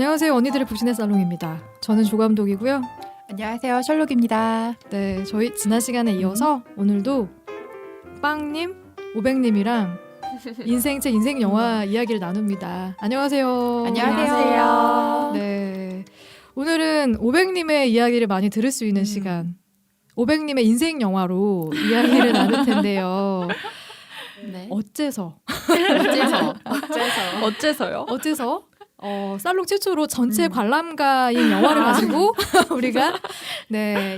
안녕하세요. 언니들의 부신의 살롱입니다. 저는 조감독이고요. 안녕하세요. 셜록입니다. 네, 저희 지난 시간에 이어서 오늘도 빵님, 오백님이랑 인생책, 인생 영화 이야기를 나눕니다. 안녕하세요. 안녕하세요. 네, 오늘은 오백님의 이야기를 많이 들을 수 있는 시간, 오백님의 인생 영화로 이야기를 나눌 텐데요. 네. 어째서? 어째서요? 살롱 최초로 전체 관람가인 영화를 가지고 우리가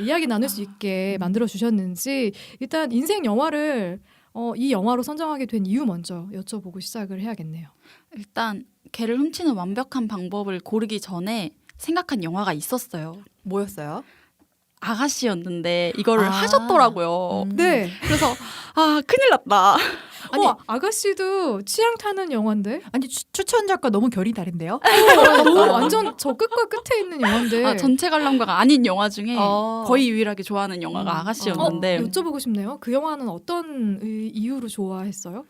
이야기 나눌 수 있게 만들어 주셨는지 일단 인생 영화를 이 영화로 선정하게 된 이유 먼저 여쭤보고 시작을 해야겠네요. 일단 개를 훔치는 완벽한 방법을 고르기 전에 생각한 영화가 있었어요. 뭐였어요? 아가씨였는데 이거를 하셨더라고요. 네. 그래서 큰일 났다. 아니 아가씨도 취향 타는 영화인데 아니 추천작과 너무 결이 다른데요? 너무 완전 저 끝과 끝에 있는 영화인데 전체 관람가가 아닌 영화 중에 어. 거의 유일하게 좋아하는 영화가 아가씨였는데 여쭤보고 싶네요. 그 영화는 어떤 이유로 좋아했어요?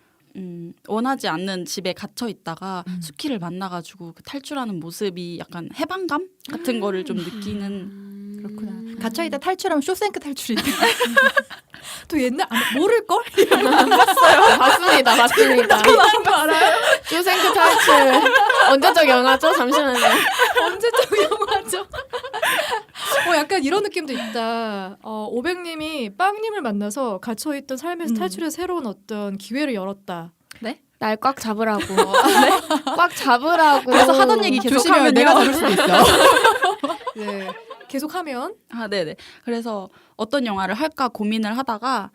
원하지 않는 집에 갇혀 있다가 수키를 만나가지고 그 탈출하는 모습이 약간 해방감 같은 거를 좀 느끼는. 그렇구나. 갇혀있다 탈출하면 쇼생크 탈출인데. 또 옛날 모를걸? 봤습니다. 거 알아요? 쇼생크 탈출. 언제적 영화죠? 잠시만요. 언제적 영화죠? 약간 이런 느낌도 있다. 오백님이 빵님을 만나서 갇혀있던 삶에서 탈출해 새로운 어떤 기회를 열었다. 네? 날 꽉 잡으라고. 꽉 잡으라고. 그래서 하던 얘기 계속 조심해요. 하면요. 내가 잡을 수도 있어. 네. 계속하면 네네. 그래서 어떤 영화를 할까 고민을 하다가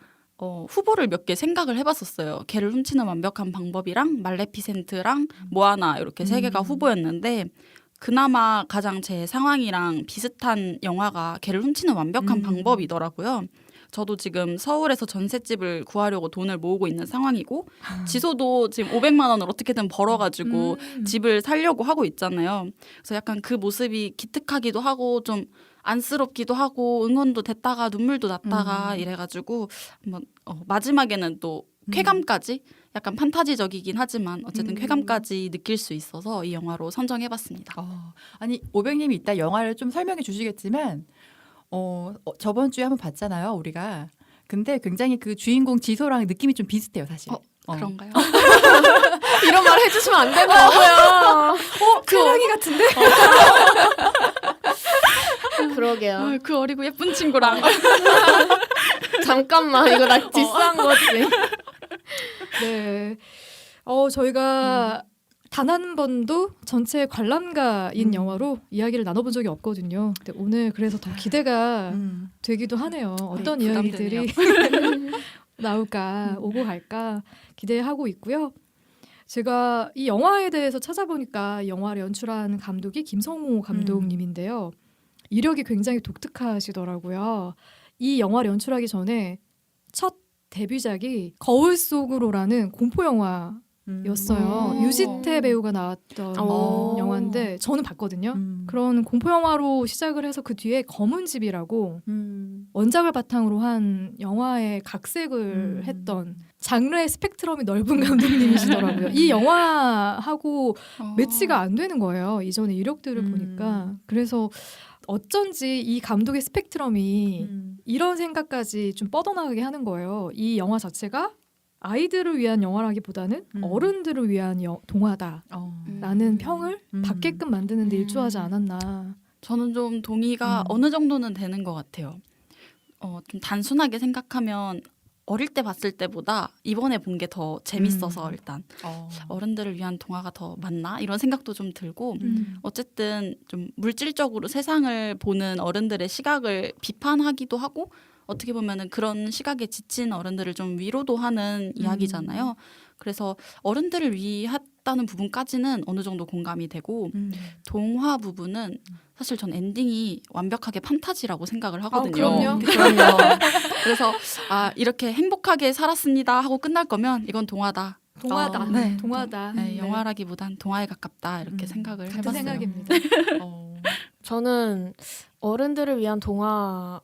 후보를 몇 개 생각을 해봤었어요. 개를 훔치는 완벽한 방법이랑 말레피센트랑 모아나 이렇게 세 개가 후보였는데 그나마 가장 제 상황이랑 비슷한 영화가 개를 훔치는 완벽한 방법이더라고요. 저도 지금 서울에서 전셋집을 구하려고 돈을 모으고 있는 상황이고 지소도 지금 500만 원을 어떻게든 벌어가지고 집을 살려고 하고 있잖아요. 그래서 약간 그 모습이 기특하기도 하고 좀 안쓰럽기도 하고 응원도 됐다가 눈물도 났다가 이래가지고 한번 마지막에는 또 쾌감까지 약간 판타지적이긴 하지만 어쨌든 쾌감까지 느낄 수 있어서 이 영화로 선정해봤습니다. 아니 오백님이 이따 영화를 좀 설명해 주시겠지만 저번 주에 한번 봤잖아요 우리가. 근데 굉장히 그 주인공 지소랑 느낌이 좀 비슷해요 사실. 그런가요? 이런 말 해주시면 안 된다고요. 쾌락이 같은데? 그러게요. 그 어리고 예쁜 친구랑 잠깐만 이거 나 디스한 거지. 네. 저희가 단 한 번도 전체 관람가인 영화로 이야기를 나눠본 적이 없거든요. 근데 오늘 그래서 더 기대가 되기도 하네요. 어떤 이야기들이 나올까, 오고 갈까 기대하고 있고요. 제가 이 영화에 대해서 찾아보니까 이 영화를 연출한 감독이 김성호 감독님인데요. 이력이 굉장히 독특하시더라고요. 이 영화를 연출하기 전에 첫 데뷔작이 거울 속으로라는 공포 영화였어요. 유지태 배우가 나왔던 영화인데 저는 봤거든요. 그런 공포 영화로 시작을 해서 그 뒤에 검은 집이라고 원작을 바탕으로 한 영화의 각색을 했던 장르의 스펙트럼이 넓은 감독님이시더라고요. 이 영화하고 매치가 안 되는 거예요. 이전의 이력들을 보니까. 그래서 어쩐지 이 감독의 스펙트럼이 이런 생각까지 좀 뻗어나가게 하는 거예요. 이 영화 자체가 아이들을 위한 영화라기보다는 어른들을 위한 동화다라는 평을 받게끔 만드는 데 일조하지 않았나. 저는 좀 동의가 어느 정도는 되는 것 같아요. 좀 단순하게 생각하면 어릴 때 봤을 때보다 이번에 본 게 더 재밌어서 일단 어른들을 위한 동화가 더 맞나 이런 생각도 좀 들고 어쨌든 좀 물질적으로 세상을 보는 어른들의 시각을 비판하기도 하고 어떻게 보면은 그런 시각에 지친 어른들을 좀 위로도 하는 이야기잖아요. 그래서 어른들을 위했다는 부분까지는 어느 정도 공감이 되고 동화 부분은 사실 전 엔딩이 완벽하게 판타지라고 생각을 하거든요. 그럼요. 그래서 이렇게 행복하게 살았습니다 하고 끝날 거면 이건 동화다. 동화다. 네. 동화다. 네, 영화라기보단 동화에 가깝다 이렇게 생각을 같은 해봤어요. 생각입니다. 저는 어른들을 위한 동화기도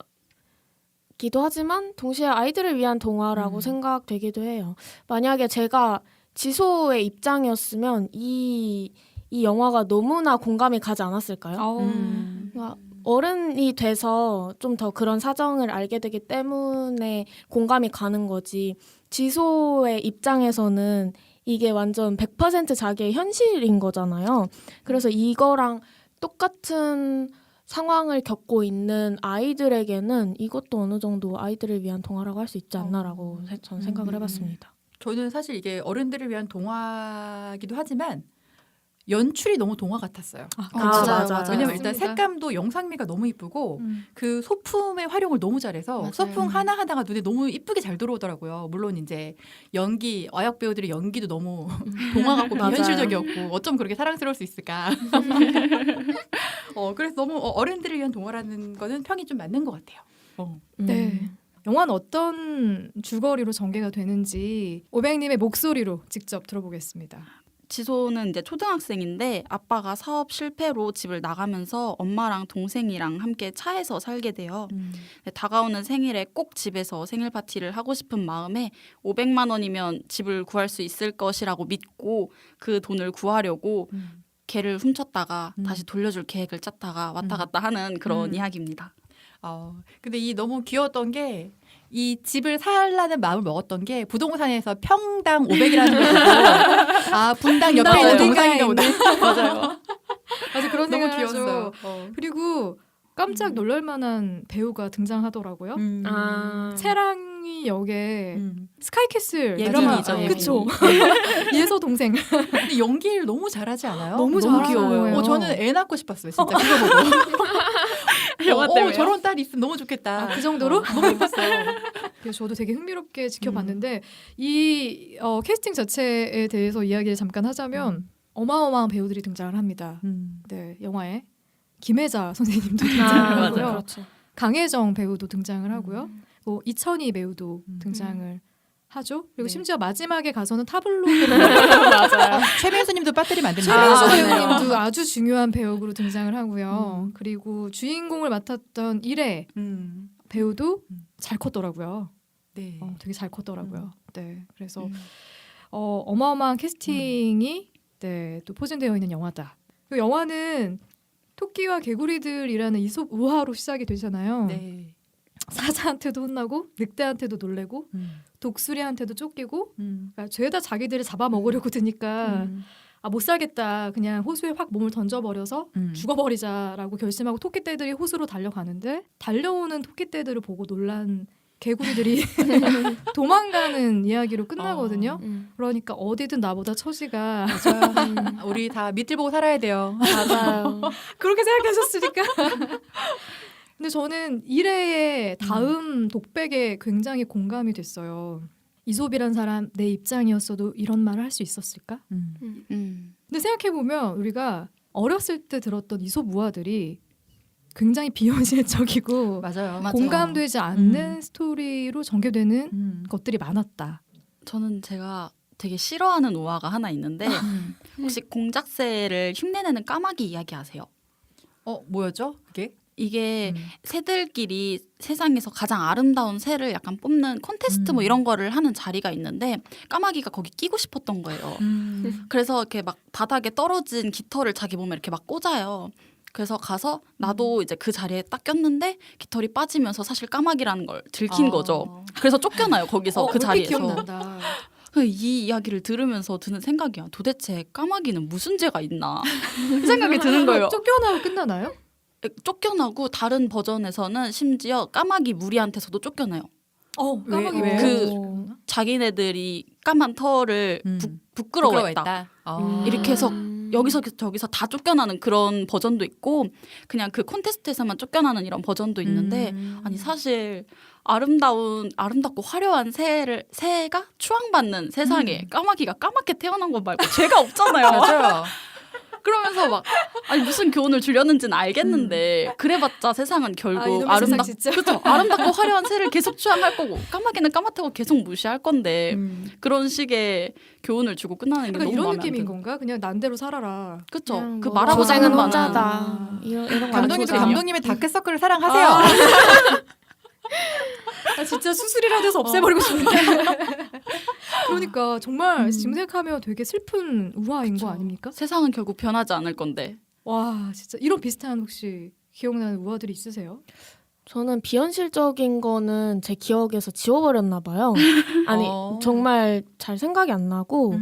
하지만 동시에 아이들을 위한 동화라고 생각되기도 해요. 만약에 제가 지소의 입장이었으면 이 이 영화가 너무나 공감이 가지 않았을까요? 음. 그러니까 어른이 돼서 좀 더 그런 사정을 알게 되기 때문에 공감이 가는 거지. 지소의 입장에서는 이게 완전 100% 자기의 현실인 거잖아요. 그래서 이거랑 똑같은 상황을 겪고 있는 아이들에게는 이것도 어느 정도 아이들을 위한 동화라고 할 수 있지 않나라고 저는 생각을 해봤습니다. 저는 사실 이게 어른들을 위한 동화기도 하지만 연출이 너무 동화 같았어요. 맞아요. 왜냐면 일단 맞습니다. 색감도 영상미가 너무 이쁘고 음. 그 소품의 활용을 너무 잘해서 맞아요. 소품 하나하나가 눈에 너무 이쁘게 잘 들어오더라고요. 물론 이제 연기, 어역 배우들의 연기도 너무 동화 같고 맞아요. 비현실적이었고 어쩜 그렇게 사랑스러울 수 있을까. 그래서 너무 어른들을 위한 동화라는 거는 평이 좀 맞는 것 같아요. 네. 영화는 어떤 줄거리로 전개가 되는지 오백님의 목소리로 직접 들어보겠습니다. 지소는 이제 초등학생인데 아빠가 사업 실패로 집을 나가면서 엄마랑 동생이랑 함께 차에서 살게 돼요. 다가오는 생일에 꼭 집에서 생일 파티를 하고 싶은 마음에 500만 원이면 집을 구할 수 있을 것이라고 믿고 그 돈을 구하려고 걔를 훔쳤다가 다시 돌려줄 계획을 짰다가 왔다 갔다 하는 그런 이야기입니다. 근데 이 너무 귀여웠던 게 이 집을 살라는 마음을 먹었던 게 부동산에서 평당 500이라는 걸 보고 분당 옆에 있는 동상인가 보다. 맞아요. 맞아 그런 너무 생각을 귀여웠어요. 하죠. 그리고 깜짝 놀랄만한 배우가 등장하더라고요. 세랑이 역에 스카이캐슬 예빈이죠, 예빈이. 그쵸. 예서 동생. 근데 연기를 너무 잘하지 않아요? 너무 잘하는 귀여워요. 거예요. 저는 애 낳고 싶었어요. 진짜 그거 보고. 영화 때문에요? 저런 딸 있으면 너무 좋겠다. 그 정도로? 너무 예뻤어요. 그래서 저도 되게 흥미롭게 지켜봤는데 이 캐스팅 자체에 대해서 이야기를 잠깐 하자면 어마어마한 배우들이 등장을 합니다. 네, 영화에 김혜자 선생님도 등장을 하고요. 그렇죠. 강혜정 배우도 등장을 하고요. 뭐 이천희 배우도 등장을 하죠. 그리고 네. 심지어 마지막에 가서는 타블로이드 맞아요. 최민수님도 배터리 만듭니다. 최민수 맞아요. 배우님도 아주 중요한 배우로 등장을 하고요. 그리고 주인공을 맡았던 일회 배우도 잘 컸더라고요. 네. 되게 잘 컸더라고요. 네, 그래서 어마어마한 캐스팅이 또 포진되어 있는 영화다. 그 영화는 토끼와 개구리들이라는 이솝 우화로 시작이 되잖아요. 네. 사자한테도 혼나고 늑대한테도 놀래고 독수리한테도 쫓기고 그러니까 죄다 자기들을 잡아먹으려고 드니까 못 살겠다. 그냥 호수에 확 몸을 던져버려서 죽어버리자라고 결심하고 토끼떼들이 호수로 달려가는데 달려오는 토끼떼들을 보고 놀란 개구리들이 도망가는 이야기로 끝나거든요. 그러니까 어디든 나보다 처지가 우리 다 밑을 보고 살아야 돼요. 맞아요. 그렇게 생각하셨으니까. 근데 저는 일회의 다음 독백에 굉장히 공감이 됐어요. 이솝이란 사람 내 입장이었어도 이런 말을 할 수 있었을까? 근데 생각해보면 우리가 어렸을 때 들었던 이솝 우화들이 굉장히 비현실적이고 맞아요. 공감되지 않는 스토리로 전개되는 것들이 많았다. 저는 제가 되게 싫어하는 우화가 하나 있는데 혹시 공작새를 흉내내는 까마귀 이야기 아세요? 뭐였죠? 그게? 이게 새들끼리 세상에서 가장 아름다운 새를 약간 뽑는 콘테스트 뭐 이런 거를 하는 자리가 있는데 까마귀가 거기 끼고 싶었던 거예요. 그래서 이렇게 막 바닥에 떨어진 깃털을 자기 몸에 이렇게 막 꽂아요. 그래서 가서 나도 이제 그 자리에 딱 꼈는데 깃털이 빠지면서 사실 까마귀라는 걸 들킨 거죠. 그래서 쫓겨나요 거기서 그 얼핏 자리에서. 기억난다. 이 이야기를 들으면서 드는 생각이야. 도대체 까마귀는 무슨 죄가 있나 그 생각이 드는 거예요. 쫓겨나고 끝나나요? 쫓겨나고 다른 버전에서는 심지어 까마귀 무리한테서도 쫓겨나요. 까마귀 왜? 그 자기네들이 까만 털을 부끄러워했다. 이렇게 해서 여기서 저기서 다 쫓겨나는 그런 버전도 있고 그냥 그 콘테스트에서만 쫓겨나는 이런 버전도 있는데 아니 사실 아름답고 화려한 새가 추앙받는 세상에 까마귀가 까맣게 태어난 것 말고 죄가 없잖아요. 맞아요. 그러면서 막 아니 무슨 교훈을 주려는지는 알겠는데 그래봤자 세상은 결국 이놈의 세상 진짜. 그렇죠. 아름답고 화려한 새를 계속 추앙할 거고 까마귀는 까맣다고 계속 무시할 건데 그런 식의 교훈을 주고 끝나는 게 그러니까 너무 이런 마음에 느낌인 안 들어요. 건가? 그냥 난대로 살아라. 그렇죠. 그냥 그 뭐 말하고 고생은 사는 혼자다. 이런 거 감독님도 아니죠? 감독님의 다크서클을 사랑하세요. 진짜 수술이라도 해서 없애버리고 싶은데. 그러니까 정말 지금 생각하면 되게 슬픈 우화인 그쵸. 거 아닙니까? 세상은 결국 변하지 않을 건데. 와 진짜 이런 비슷한 혹시 기억나는 우화들이 있으세요? 저는 비현실적인 거는 제 기억에서 지워버렸나 봐요. 아니 정말 잘 생각이 안 나고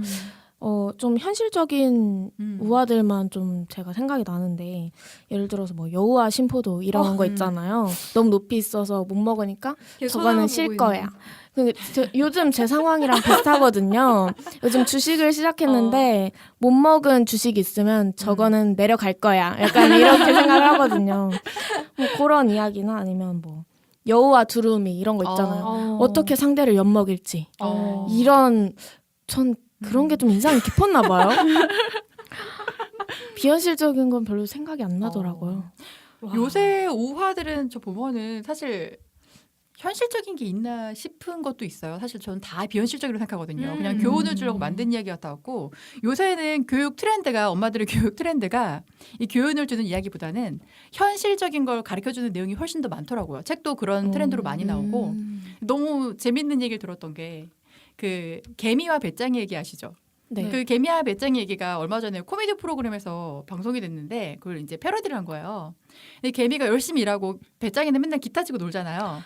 좀 현실적인 우화들만 좀 제가 생각이 나는데 예를 들어서 뭐 여우와 심포도 이런 거 있잖아요. 너무 높이 있어서 못 먹으니까 저거는 쉴 거야. 근데 요즘 제 상황이랑 비슷하거든요. 요즘 주식을 시작했는데 못 먹은 주식이 있으면 저거는 내려갈 거야. 약간 이렇게 생각을 하거든요. 뭐 그런 이야기나 아니면 뭐 여우와 두루미 이런 거 있잖아요. 어떻게 상대를 엿먹일지 이런 전 그런 게 좀 인상이 깊었나 봐요. 비현실적인 건 별로 생각이 안 나더라고요. 와. 요새 우화들은 저 보면은 사실 현실적인 게 있나 싶은 것도 있어요. 사실 저는 다 비현실적으로 생각하거든요. 그냥 교훈을 주려고 만든 이야기 같았고 요새는 교육 트렌드가 엄마들의 교육 트렌드가 이 교훈을 주는 이야기보다는 현실적인 걸 가르쳐주는 내용이 훨씬 더 많더라고요. 책도 그런 트렌드로 많이 나오고 너무 재밌는 얘기를 들었던 게 그 개미와 배짱이 얘기 아시죠? 네. 그 개미와 배짱이 얘기가 얼마 전에 코미디 프로그램에서 방송이 됐는데 그걸 이제 패러디를 한 거예요. 근데 개미가 열심히 일하고 배짱이는 맨날 기타 치고 놀잖아요.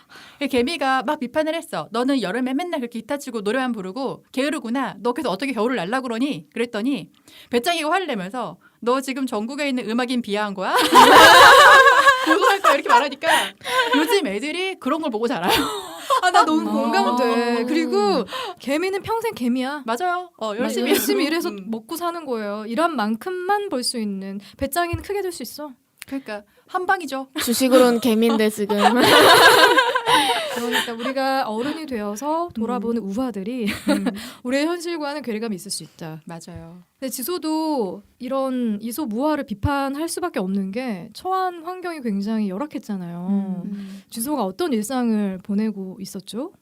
개미가 막 비판을 했어. 너는 여름에 맨날 그렇게 기타 치고 노래만 부르고 게으르구나. 너 그래서 어떻게 겨울을 날라 그러니? 그랬더니 배짱이가 화를 내면서 너 지금 전국에 있는 음악인 비하한 거야? 고소할 거야 이렇게 말하니까 요즘 애들이 그런 걸 보고 자라요. 아 나 너무 공감돼. 그리고 개미는 평생 개미야. 맞아요. 열심히 열심히 일해서 먹고 사는 거예요. 일한 만큼만 벌 수 있는 배짱이는 크게 될 수 있어. 그러니까 한 방이죠. 주식으로는 개미인데 지금. 그러니까 우리가 어른이 되어서 돌아보는 우화들이 우리의 현실과는 괴리감이 있을 수 있다. 맞아요. 근데 지소도 이런 이소무화를 비판할 수밖에 없는 게 처한 환경이 굉장히 열악했잖아요. 지소가 어떤 일상을 보내고 있었죠?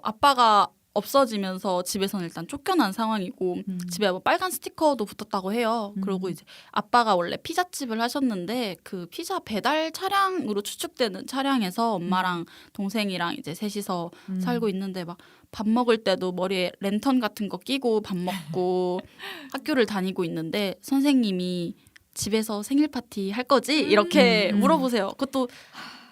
아빠가 없어지면서 집에서는 일단 쫓겨난 상황이고 집에 뭐 빨간 스티커도 붙었다고 해요. 그리고 이제 아빠가 원래 피자집을 하셨는데 그 피자 배달 차량으로 추측되는 차량에서 엄마랑 동생이랑 이제 셋이서 살고 있는데 막 밥 먹을 때도 머리에 랜턴 같은 거 끼고 밥 먹고 학교를 다니고 있는데 선생님이 집에서 생일 파티 할 거지? 이렇게 물어보세요. 그것도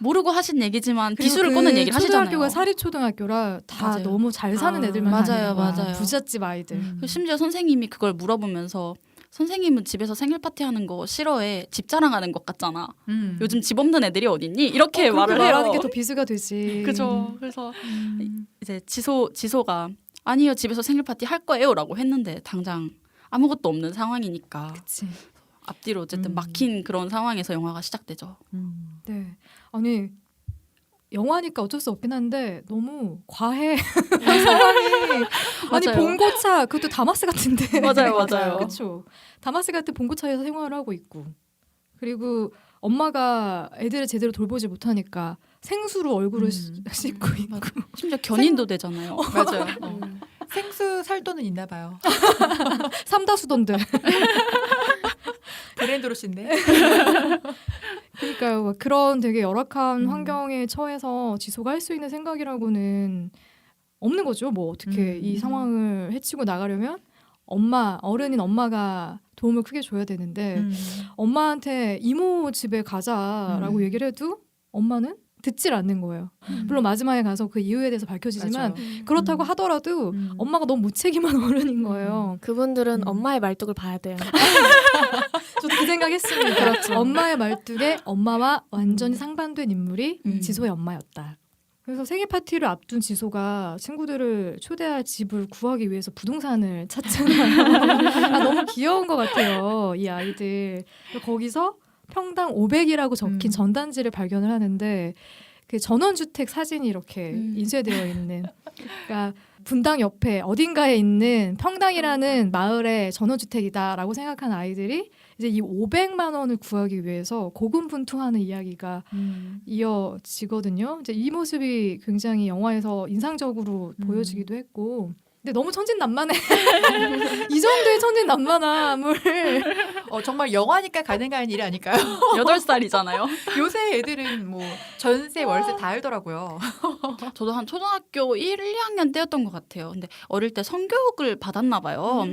모르고 하신 얘기지만 기술을 꽂는 얘기를 하시잖아요. 초등학교가 사립초등학교라 다 맞아요. 너무 잘 사는 애들만 맞아요, 다니는 거야. 맞아요. 부잣집 아이들. 심지어 선생님이 그걸 물어보면서 선생님은 집에서 생일 파티 하는 거 싫어해. 집 자랑하는 것 같잖아. 요즘 집 없는 애들이 어딨니? 이렇게 말을 해요. 말하는 게 더 비수가 되지. 그죠. 그래서 이제 지소가 아니요 집에서 생일 파티 할 거예요라고 했는데 당장 아무것도 없는 상황이니까 그치. 앞뒤로 어쨌든 막힌 그런 상황에서 영화가 시작되죠. 네. 아니 영화니까 어쩔 수 없긴 한데 너무 과해 상황이. 아니 맞아요. 봉고차 그것도 다마스 같은데. 맞아요. 그렇죠. 다마스 같은 봉고차에서 생활을 하고 있고 그리고 엄마가 애들을 제대로 돌보지 못하니까 생수로 얼굴을 씻고 있고. 심지어 견인도 되잖아요. 맞아요. 생수 살 돈은 있나 봐요. 삼다수던데. 브랜드로 씻네. 그러니까요. 그런 되게 열악한 환경에 처해서 지소가 할 수 있는 생각이라고는 없는 거죠. 뭐 어떻게 이 상황을 헤치고 나가려면 어른인 엄마가 도움을 크게 줘야 되는데 엄마한테 이모 집에 가자라고 얘기를 해도 엄마는 듣질 않는 거예요. 물론 마지막에 가서 그 이유에 대해서 밝혀지지만 그렇다고 하더라도 엄마가 너무 무책임한 어른인 거예요. 그분들은 엄마의 말뚝을 봐야 돼요. 저도 그 생각했습니다. 그렇죠. 엄마의 말뚝에 엄마와 완전히 상반된 인물이 지소의 엄마였다. 그래서 생일 파티를 앞둔 지소가 친구들을 초대할 집을 구하기 위해서 부동산을 찾잖아요. 너무 귀여운 것 같아요. 이 아이들. 거기서 평당 500이라고 적힌 전단지를 발견을 하는데 그 전원주택 사진이 이렇게 인쇄되어 있는 그러니까 분당 옆에 어딘가에 있는 평당이라는 마을의 전원주택이다라고 생각한 아이들이 이제 이 500만 원을 구하기 위해서 고군분투하는 이야기가 이어지거든요. 이제 이 모습이 굉장히 영화에서 인상적으로 보여지기도 했고 근데 너무 천진난만해. 이 정도의 천진난만함을 정말 영화니까 가능한 일이 아닐까요? 8살이잖아요. 요새 애들은 뭐 전세 월세 다 알더라고요. 저도 한 초등학교 1, 2학년 때였던 것 같아요. 근데 어릴 때 성교육을 받았나 봐요.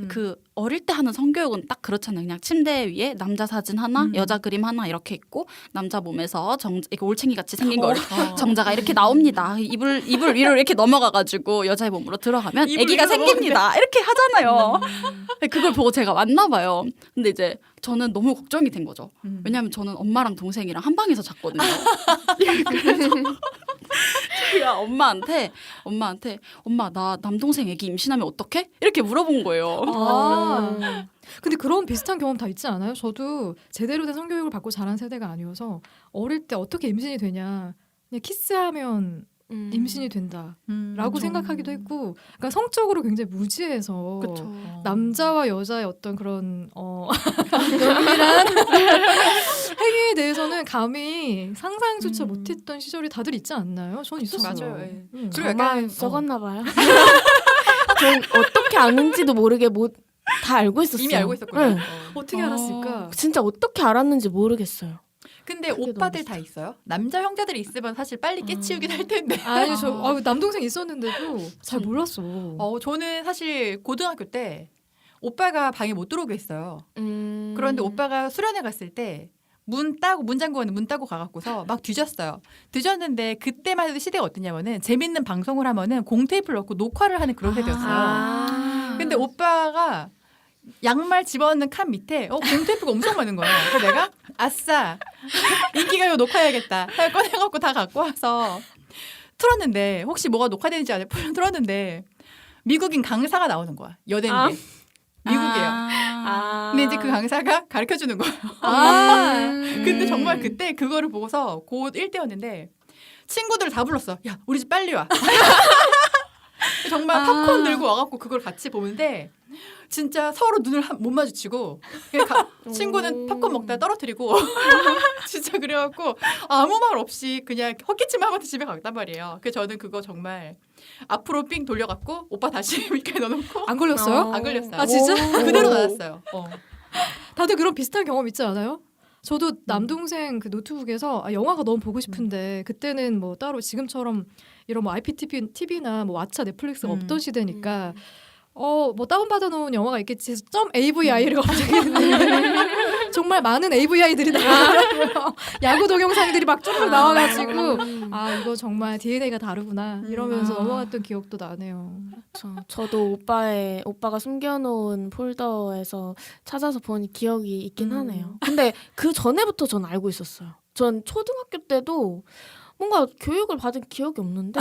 그 어릴 때 하는 성교육은 딱 그렇잖아요. 그냥 침대 위에 남자 사진 하나, 여자 그림 하나 이렇게 있고 남자 몸에서 이렇게 올챙이 같이 생긴 거 정자가 이렇게 나옵니다. 이불 위로 이렇게 넘어가가지고 여자의 몸으로 들어가면 아기가 생깁니다. 이렇게 하잖아요. 그걸 보고 제가 왔나 봐요. 근데 이제 저는 너무 걱정이 된 거죠. 왜냐하면 저는 엄마랑 동생이랑 한 방에서 잤거든요. 그래서 제가 엄마한테 엄마 나 남동생 아기 임신하면 어떡해? 이렇게 물어본 거예요. 아. 근데 그런 비슷한 경험 다 있지 않아요? 저도 제대로 된 성교육을 받고 자란 세대가 아니어서 어릴 때 어떻게 임신이 되냐 그냥 키스하면 임신이 된다라고 그쵸. 생각하기도 했고 그러니까 성적으로 굉장히 무지해서 그쵸. 남자와 여자의 어떤 그런 면밀한 행위에 대해서는 감히 상상조차 못했던 시절이 다들 있지 않나요? 전 있었어요. 맞아요. 예. 그리고 아마 썩었나 봐요. 전 어떻게 아는지도 모르게 다 알고 있었어요. 이미 알고 있었구나. 네. 어떻게 알았을까? 진짜 어떻게 알았는지 모르겠어요. 근데 그게 오빠들 너무 다 있어요? 남자 형제들이 있으면 사실 빨리 깨치우긴 할 텐데. 아니 남동생 있었는데도 잘 몰랐어. 저는 사실 고등학교 때 오빠가 방에 못 들어오게 했어요. 그런데 오빠가 수련회 갔을 때 문 잠그고 문 따고 가갖고서 막 뒤졌어요. 뒤졌는데 그때만 해도 시대가 어땠냐면은 재밌는 방송을 하면은 공테이프를 넣고 녹화를 하는 그런 세대였어요. 근데 오빠가 양말 집어넣는 칸 밑에 공테이프가 엄청 많은 거예요. 그래서 내가 아싸 인기가요 녹화해야겠다 해서 꺼내갖고 다 갖고 와서 틀었는데 혹시 뭐가 녹화되는지 안 틀었는데 미국인 강사가 나오는 거야. 연예인데. 미국이에요. 근데 이제 그 강사가 가르쳐주는 거예요. 근데 정말 그때 그거를 보고서 고1 때였는데 친구들 다 불렀어. 야 우리 집 빨리 와. 정말 팝콘 들고 와갖고 그걸 같이 보는데 진짜 서로 눈을 못 마주치고 친구는 팝콘 먹다가 떨어뜨리고 진짜 그래갖고 아무 말 없이 그냥 헛기침 하면서 집에 갔단 말이에요. 그래서 저는 그거 정말 앞으로 삥 돌려갖고 오빠 다시 밑에 넣어놓고 안 걸렸어요? 안 걸렸어요. 아 진짜? 그대로 나왔어요. 다들 그런 비슷한 경험 있지 않아요? 저도 남동생 그 노트북에서 영화가 너무 보고 싶은데 그때는 뭐 따로 지금처럼 이런 뭐 IPTV나 뭐 왓챠 넷플릭스가 없던 시대니까 뭐 다운받아 놓은 영화가 있겠지 해서 .avi를 갑자기 정말 많은 AVI들이 나와요. 야구 동영상들이 막 쭉 나와가지고 이거 정말 DNA가 다르구나 이러면서 넘어갔던 기억도 나네요. 저도 오빠가 숨겨놓은 폴더에서 찾아서 본 기억이 있긴 하네요. 근데 그 전에부터 전 알고 있었어요. 전 초등학교 때도 뭔가 교육을 받은 기억이 없는데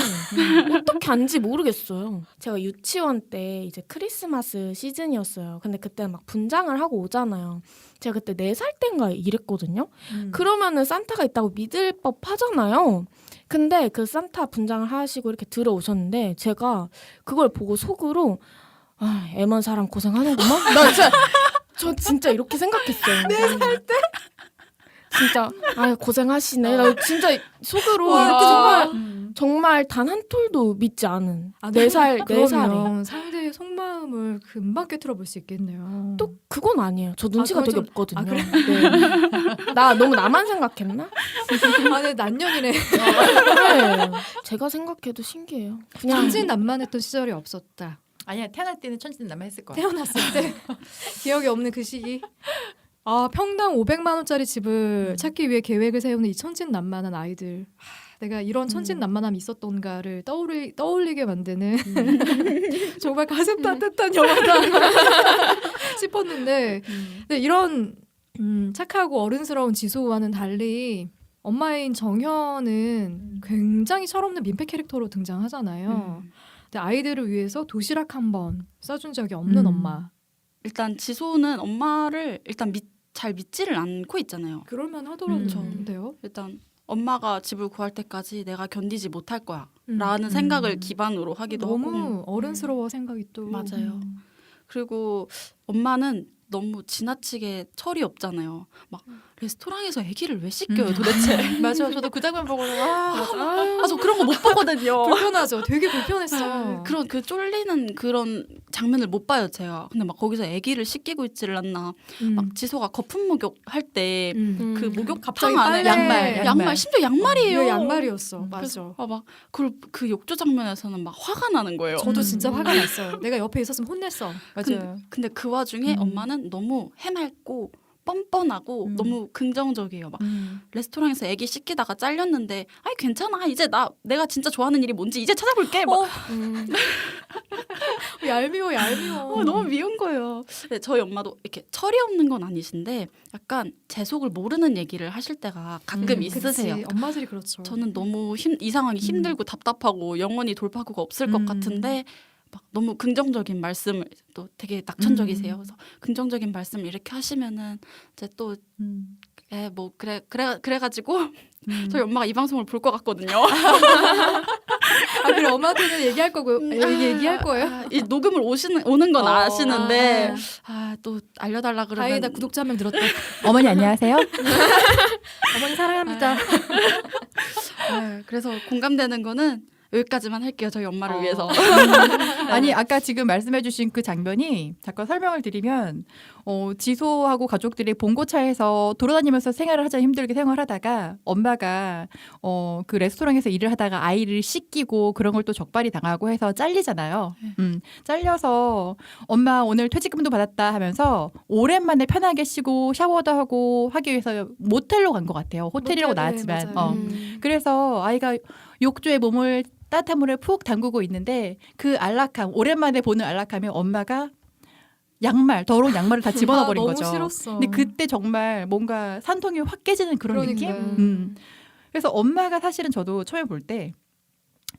어떻게 안지 모르겠어요. 제가 유치원 때 이제 크리스마스 시즌이었어요. 근데 그때 막 분장을 하고 오잖아요. 제가 그때 4살 때인가 이랬거든요. 그러면은 산타가 있다고 믿을 법 하잖아요. 근데 그 산타 분장을 하시고 이렇게 들어오셨는데 제가 그걸 보고 속으로 애먼 사람 고생하는구만. 저 진짜 이렇게 생각했어요. 4살 때? 진짜 고생하시네. 나 진짜 속으로 이렇게 정말 단 한 톨도 믿지 않은 4살에. 그러면 상대의 속마음을 금방 꿰뚫어 볼 수 있겠네요. 또 그건 아니에요. 저 눈치가 되게 그건 없거든요. 그래? 네. 나 너무 나만 생각했나? 네, 난년이네. 네. 제가 생각해도 신기해요. 그냥 천진난만했던 시절이 없었다. 아니야 태어날 때는 천진난만했을 거야. 태어났을 때 기억이 없는 그 시기. 평당 500만 원짜리 집을 찾기 위해 계획을 세우는 이 천진난만한 아이들. 내가 이런 천진난만함이 있었던가를 떠올리게 만드는 정말 가슴 따뜻한 영화다 싶었는데 근데 이런 착하고 어른스러운 지소와는 달리 엄마인 정현은 굉장히 철없는 민폐 캐릭터로 등장하잖아요. 근데 아이들을 위해서 도시락 한 번 싸준 적이 없는 엄마. 일단 지소는 엄마를 일단 잘 믿지를 않고 있잖아요. 그럴만 하더라고요. 일단 엄마가 집을 구할 때까지 내가 견디지 못할 거야 음. 라는 생각을 기반으로 하기도 너무 하고 어른스러워 생각이 또. 맞아요. 그리고 엄마는 너무 지나치게 철이 없잖아요. 막 레스토랑에서 아기를 왜 씻겨요 도대체. 맞아. 저도 그 장면 보고 와. 저 그런 거 못 보거든요. 불편하죠. 되게 불편했어. 그런 그 쫄리는 그런 장면을 못 봐요 제가. 근데 막 거기서 아기를 씻기고 있지를 않나. 막 지소가 거품 목욕 할 때 그 목욕 갑자기 탕 안에 빨래. 양말 심지어 양말이에요. 이거 양말이었어. 맞아. 그래서 막 그걸 그 욕조 장면에서는 막 화가 나는 거예요. 저도 진짜 화가 났어요. 내가 옆에 있었으면 혼냈어. 맞아요. 근데 그 와중에 엄마는 너무 해맑고 뻔뻔하고 너무 긍정적이에요. 막 레스토랑에서 애기 씻기다가 잘렸는데 아이 괜찮아 이제 내가 진짜 좋아하는 일이 뭔지 이제 찾아볼게. 막 얄미워 얄미워. 너무 미운 거예요. 근데 저희 엄마도 이렇게 철이 없는 건 아니신데 약간 제 속을 모르는 얘기를 하실 때가 가끔 있으세요. 그치. 엄마들이 그렇죠. 저는 너무 이 상황이 힘들고 답답하고 영원히 돌파구가 없을 것 같은데 막 너무 긍정적인 말씀을 또 되게 낙천적이세요. 그래서 긍정적인 말씀 이렇게 하시면은 이제 또 뭐 그래가지고 저희 엄마가 이 방송을 볼 것 같거든요. 아 그래 엄마한테는 얘기할 거고 얘기할 거예요? 이 녹음을 오는 건 아시는데 또 알려달라 그러면 다행이다 구독자 한 명 늘었다. 어머니 안녕하세요. 어머니 사랑합니다. 그래서 공감되는 거는 여기까지만 할게요. 저희 엄마를 위해서. 아니 아까 지금 말씀해주신 그 장면이 잠깐 설명을 드리면 지소하고 가족들이 봉고차에서 돌아다니면서 생활을 하자 힘들게 생활하다가 엄마가 그 레스토랑에서 일을 하다가 아이를 씻기고 그런 걸 또 적발이 당하고 해서 잘리잖아요. 잘려서 엄마 오늘 퇴직금도 받았다 하면서 오랜만에 편하게 쉬고 샤워도 하고 하기 위해서 모텔로 간 것 같아요. 호텔이라고 모텔에, 나왔지만 맞아요. 그래서 아이가 욕조에 몸을 따뜻한 물에 푹 담그고 있는데 그 안락함 오랜만에 보는 안락함에 엄마가 더러운 양말을 다 집어넣어 버린 너무 거죠. 싫었어. 근데 그때 정말 뭔가 산통이 확 깨지는 그런 느낌? 그러니까요. 그래서 엄마가 사실은 저도 처음에 볼 때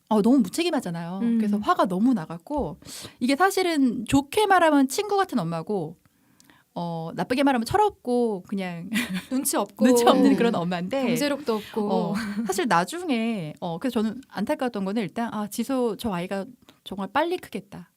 너무 무책임하잖아요. 그래서 화가 너무 나갔고 이게 사실은 좋게 말하면 친구 같은 엄마고 나쁘게 말하면 철없고 그냥 눈치 없고 눈치 없는 그런 엄마인데 경제력도 없고 사실 나중에 그래서 저는 안타까웠던 거는 일단 지소 저 아이가 정말 빨리 크겠다.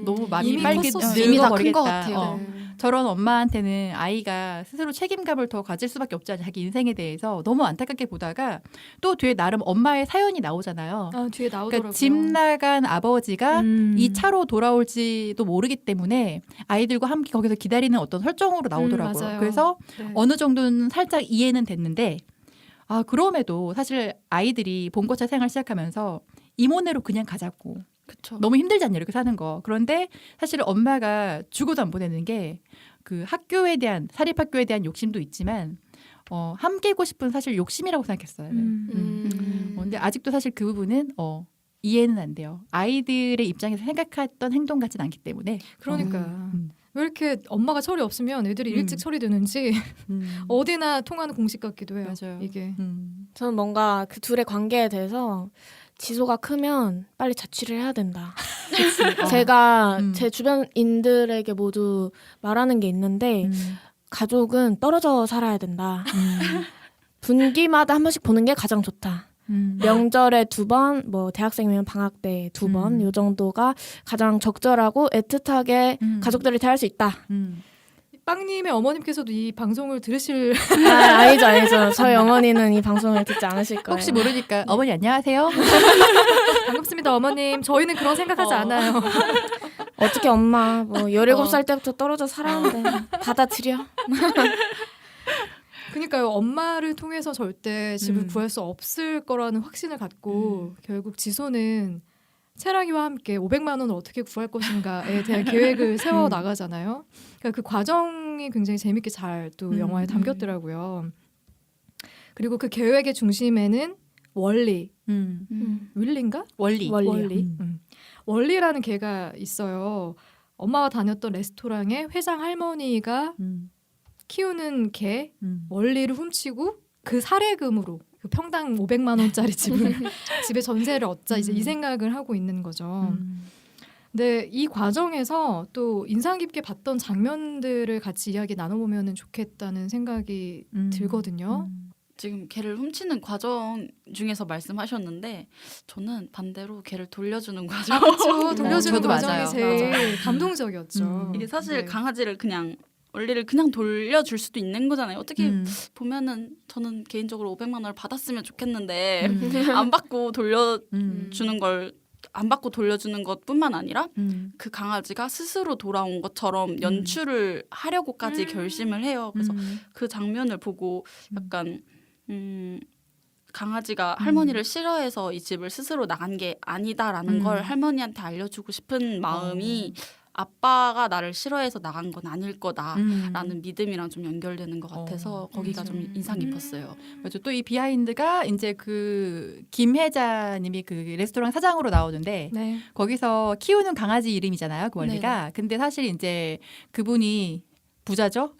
너무 마음이 이미 빨리 컸었어요. 이미 다 큰 늙어버리겠다. 것 같아요. 저런 엄마한테는 아이가 스스로 책임감을 더 가질 수밖에 없지 않냐. 자기 인생에 대해서 너무 안타깝게 보다가 또 뒤에 나름 엄마의 사연이 나오잖아요. 뒤에 나오더라고요. 그러니까 집 나간 아버지가 이 차로 돌아올지도 모르기 때문에 아이들과 함께 거기서 기다리는 어떤 설정으로 나오더라고요. 맞아요. 그래서 네. 어느 정도는 살짝 이해는 됐는데 그럼에도 사실 아이들이 봉고차 생활 시작하면서 이모네로 그냥 가자고. 그쵸. 너무 힘들지 않냐 이렇게 사는 거. 그런데 사실 엄마가 죽어도 안 보내는 게 그 학교에 대한 사립학교에 대한 욕심도 있지만 함께고 싶은 사실 욕심이라고 생각했어요. 근데 아직도 사실 그 부분은 이해는 안 돼요. 아이들의 입장에서 생각했던 행동 같지는 않기 때문에. 그러니까 왜 이렇게 엄마가 철이 없으면 애들이 일찍 철이 드는지 어디나 통하는 공식 같기도 해요. 맞아요. 이게 저는 뭔가 그 둘의 관계에 대해서 지소가 크면 빨리 자취를 해야 된다. 제가 제 주변인들에게 모두 말하는 게 있는데 가족은 떨어져 살아야 된다. 분기마다 한 번씩 보는 게 가장 좋다. 명절에 2번, 뭐 대학생이면 방학 때 2번, 요 정도가 가장 적절하고 애틋하게 가족들을 대할 수 있다. 빵님의 어머님께서도 이 방송을 들으실 아니죠. 저희 어머니는 이 방송을 듣지 않으실 거예요. 혹시 모르니까 어머니 안녕하세요. 반갑습니다 어머님. 저희는 그런 생각하지 않아요. 어떻게 엄마 17살 때부터 떨어져 살았는데 받아들여. 그러니까요. 엄마를 통해서 절대 집을 구할 수 없을 거라는 확신을 갖고 결국 지소는 채랑이와 함께 500만 원을 어떻게 구할 것인가에 대한 계획을 세워 나가잖아요. 그러니까 그 과정이 굉장히 재밌게 잘 또 영화에 담겼더라고요. 그리고 그 계획의 중심에는 원리, 윌리인가? 원리. 원리라는 개가 있어요. 엄마가 다녔던 레스토랑의 회장 할머니가 키우는 개 원리를 훔치고 그 사례금으로 그 평당 500만 원짜리 집에 전세를 얻자 이제 이 생각을 하고 있는 거죠. 근데 이 과정에서 또 인상 깊게 봤던 장면들을 같이 이야기 나눠보면 좋겠다는 생각이 들거든요. 지금 개를 훔치는 과정 중에서 말씀하셨는데 저는 반대로 개를 돌려주는 과정. 그렇죠. 돌려주는 저도 과정이 맞아요. 제일 감동적이었죠. 이게 사실 네. 강아지를 그냥 원리를 그냥 돌려줄 수도 있는 거잖아요. 어떻게 음. 보면은 저는 개인적으로 500만 원을 받았으면 좋겠는데 음. 안 받고 돌려주는 음. 걸 안 받고 돌려주는 것뿐만 아니라 음. 그 강아지가 스스로 돌아온 것처럼 연출을 하려고까지 결심을 해요. 그래서 그 장면을 보고 약간 강아지가 할머니를 싫어해서 이 집을 스스로 나간 게 아니다라는 걸 할머니한테 알려주고 싶은 마음이 아빠가 나를 싫어해서 나간 건 아닐 거다라는 믿음이랑 좀 연결되는 것 같아서 거기가 좀 인상 깊었어요. 맞아. 또 이 비하인드가 이제 그 김혜자님이 그 레스토랑 사장으로 나오는데 네. 거기서 키우는 강아지 이름이잖아요. 그 원리가. 근데 사실 이제 그분이 부자죠.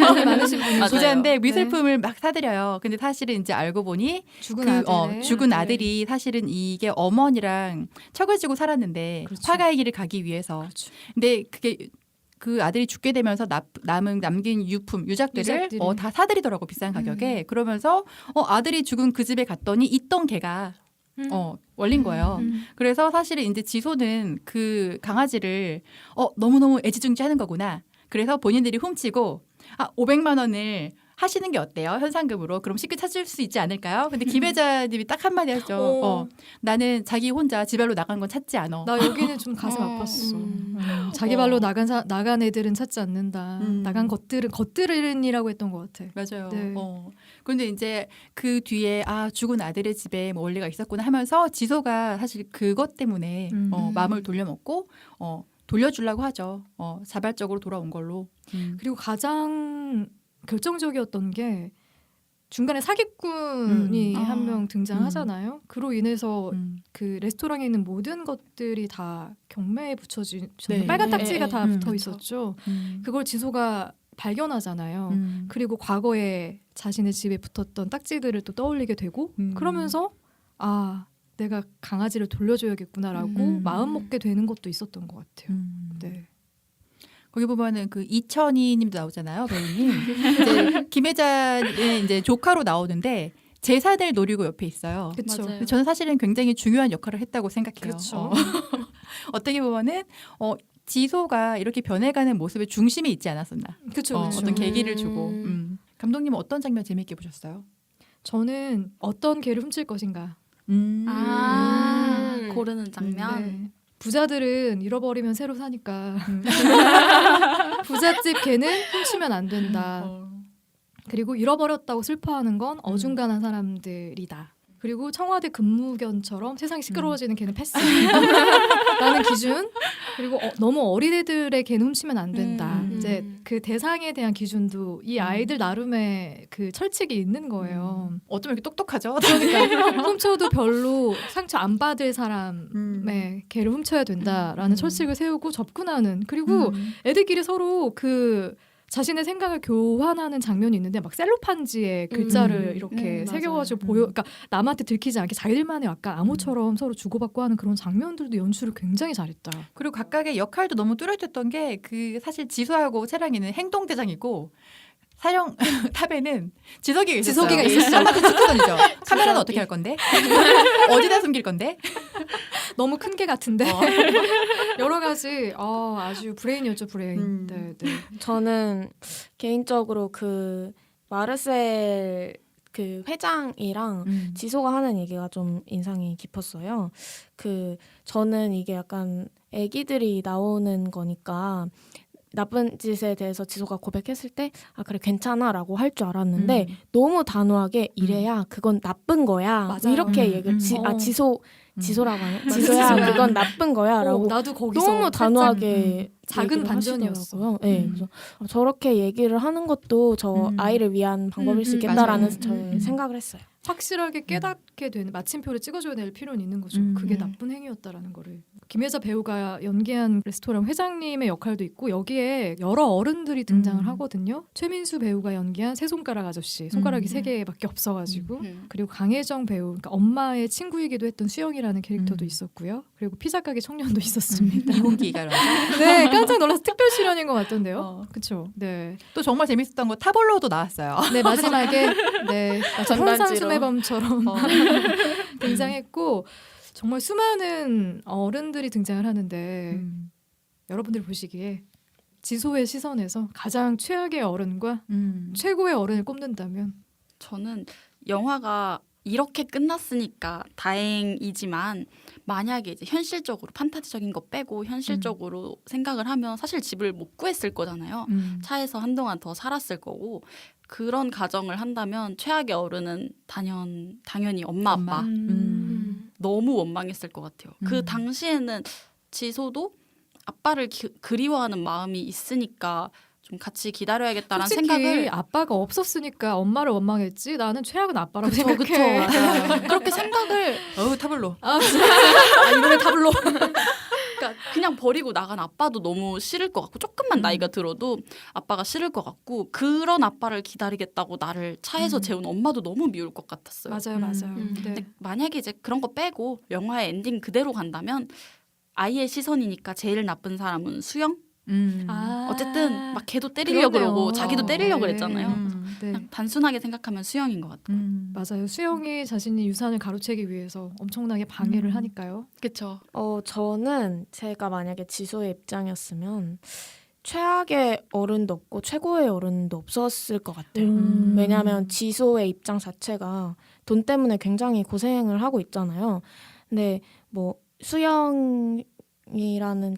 돈이 많으신 분이 맞아요. 부자인데 미술품을 막 사드려요. 근데 사실은 이제 알고 보니 죽은 죽은 아들이 사실은 이게 어머니랑 척을 지고 살았는데 그렇죠. 화가의 길을 가기 위해서. 그렇죠. 근데 그게 그 아들이 죽게 되면서 남긴 유작들을 유작들을. 다 사들이더라고 비싼 가격에. 그러면서 아들이 죽은 그 집에 갔더니 있던 개가 원린 거예요. 그래서 사실은 이제 지소는 그 강아지를 너무너무 애지중지하는 거구나. 그래서 본인들이 훔치고 500만 원을 하시는 게 어때요? 현상금으로. 그럼 쉽게 찾을 수 있지 않을까요? 근데 김혜자님이 딱 한마디 하죠. 나는 자기 혼자 지발로 나간 건 찾지 않아. 나 여기는 좀 가슴 아팠어. 자기 발로 나간 애들은 찾지 않는다. 나간 것들은이라고 했던 것 같아. 맞아요. 네. 그런데 이제 그 뒤에 죽은 아들의 집에 뭐 원리가 있었구나 하면서 지소가 사실 그것 때문에 마음을 돌려먹고 돌려주려고 하죠. 자발적으로 돌아온 걸로. 그리고 가장 결정적이었던 게 중간에 사기꾼이 한 명 등장하잖아요. 그로 인해서 그 레스토랑에 있는 모든 것들이 다 경매에 붙여진 네. 빨간 딱지가 다 붙어 그쵸. 있었죠. 그걸 지소가 발견하잖아요. 그리고 과거에 자신의 집에 붙었던 딱지들을 또 떠올리게 되고 그러면서 내가 강아지를 돌려줘야겠구나라고 마음 먹게 되는 것도 있었던 것 같아요. 네. 거기 보면은 그 이천희님도 나오잖아요, 배우님. 이제 김혜자의 이제 조카로 나오는데 재산을 노리고 옆에 있어요. 그렇죠. 맞아요. 근데 저는 사실은 굉장히 중요한 역할을 했다고 생각해요. 그렇죠. 어떻게 보면은 지소가 이렇게 변해가는 모습에 중심이 있지 않았었나. 그렇죠. 어떤 계기를 주고. 감독님은 어떤 장면 재미있게 보셨어요? 저는 어떤 개를 훔칠 것인가. 고르는 장면. 네. 부자들은 잃어버리면 새로 사니까 부잣집 개는 훔치면 안 된다. 그리고 잃어버렸다고 슬퍼하는 건 어중간한 사람들이다. 그리고 청와대 근무견처럼 세상이 시끄러워지는 개는 패스라는 기준. 그리고 너무 어린애들의 개는 훔치면 안 된다. 이제 그 대상에 대한 기준도 이 아이들 나름의 그 철칙이 있는 거예요. 어쩜 이렇게 똑똑하죠? 그러니까 훔쳐도 별로 상처 안 받을 사람의 개를 훔쳐야 된다라는 철칙을 세우고 접근하는. 그리고 애들끼리 서로 그 자신의 생각을 교환하는 장면이 있는데 막 셀로판지에 글자를 이렇게 새겨가지고 그러니까 남한테 들키지 않게 자기들만의 약간 암호처럼 서로 주고받고 하는 그런 장면들도 연출을 굉장히 잘했다. 그리고 각각의 역할도 너무 뚜렷했던 게 그 사실 지소하고 채랑이는 행동대장이고 사령 탑에는 지석이가 있었어요. 지석이가 있었어요. 한마디 툭 던지죠. 카메라는 어떻게 할 건데? 어디다 숨길 건데? 너무 큰 개 같은데 여러 가지 아주 브레인이었죠 브레인. 네. 저는 개인적으로 그 마르셀 그 회장이랑 지소가 하는 얘기가 좀 인상이 깊었어요. 저는 이게 약간 애기들이 나오는 거니까 나쁜 짓에 대해서 지소가 고백했을 때 그래 괜찮아라고 할 줄 알았는데 너무 단호하게 이래야 그건 나쁜 거야. 맞아요. 이렇게 얘기를 지소라고 하네. 지소야 지소야. 그건 나쁜 거야라고 나도 거기서 너무 살짝, 단호하게 작은 얘기를 반전이었어. 하시더라고요. 네, 그래서 저렇게 얘기를 하는 것도 저 아이를 위한 방법일 수 있겠다라는 저의 생각을 했어요. 확실하게 깨닫게 되는 마침표를 찍어줘야 될 필요는 있는 거죠. 그게 나쁜 행위였다라는 거를. 김혜자 배우가 연기한 레스토랑 회장님의 역할도 있고 여기에 여러 어른들이 등장을 하거든요. 최민수 배우가 연기한 세 손가락 아저씨, 손가락이 3개밖에 없어가지고 그리고 강혜정 배우, 그러니까 엄마의 친구이기도 했던 수영이라는 캐릭터도 있었고요. 그리고 피자 가게 청년도 있었습니다. 이공기가 이러면서. 네, 깜짝 놀라서 특별 출연인 것 같던데요. 그렇죠. 네, 또 정말 재밌었던 거 타블로도 나왔어요. 네 마지막에 네 전단지로. 현상수매범처럼 등장했고 정말 수많은 어른들이 등장을 하는데 여러분들이 보시기에 지소의 시선에서 가장 최악의 어른과 최고의 어른을 꼽는다면 저는 영화가 이렇게 끝났으니까 다행이지만 만약에 이제 현실적으로 판타지적인 거 빼고 현실적으로 생각을 하면 사실 집을 못 구했을 거잖아요. 차에서 한동안 더 살았을 거고 그런 가정을 한다면 최악의 어른은 당연히 엄마 아빠. 너무 원망했을 것 같아요. 그 당시에는 지소도 아빠를 그리워하는 마음이 있으니까 좀 같이 기다려야겠다라는 솔직히 생각을 아빠가 없었으니까 엄마를 원망했지 나는 최악은 아빠라고 그쵸, 생각해. 그쵸, 맞아요. 그렇게 생각을 어우 타블로. 아, 이 노래 타블로. 그러니까 그냥 버리고 나간 아빠도 너무 싫을 것 같고 조금만 나이가 들어도 아빠가 싫을 것 같고 그런 아빠를 기다리겠다고 나를 차에서 재운 엄마도 너무 미울 것 같았어요. 맞아요, 맞아요. 네. 근데 만약에 이제 그런 거 빼고 영화의 엔딩 그대로 간다면 아이의 시선이니까 제일 나쁜 사람은 수영? 아, 어쨌든 막 걔도 때리려고 그러네요. 그러고 자기도 때리려고 네. 그랬잖아요. 네. 그냥 단순하게 생각하면 수영인 것 같아요. 맞아요. 수영이 자신이 유산을 가로채기 위해서 엄청나게 방해를 하니까요. 그렇죠. 저는 제가 만약에 지소의 입장이었으면 최악의 어른도 없고 최고의 어른도 없었을 것 같아요. 왜냐하면 지소의 입장 자체가 돈 때문에 굉장히 고생을 하고 있잖아요. 근데 뭐 수영이라는